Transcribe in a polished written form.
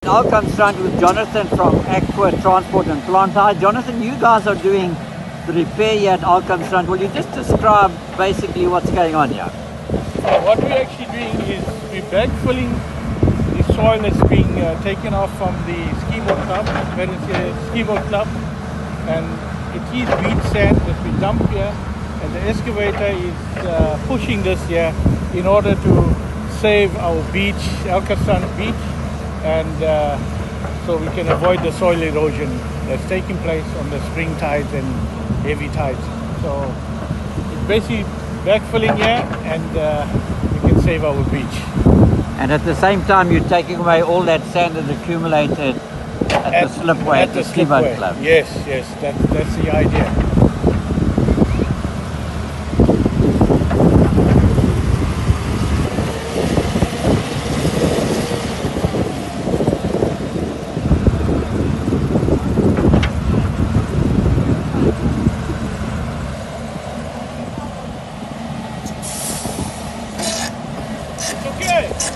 Alkamstrand with Jonathan from Aqua Transport and Plant. Hi, Jonathan, you guys are doing the repair here at Alkamstrand. Will you just describe basically what's going on here? What we're actually doing is we're backfilling the soil that's being taken off from the ski-boat club, where it's a ski-boat club, and it is beach sand that we dump here, and the excavator is pushing this here in order to save our beach, Alkamstrand beach, and so we can avoid the soil erosion that's taking place on the spring tides and heavy tides. So it's basically backfilling here, and we can save our beach. And at the same time, you're taking away all that sand that accumulated at the slipway at the ski-boat club. Yes, that's the idea. Okay.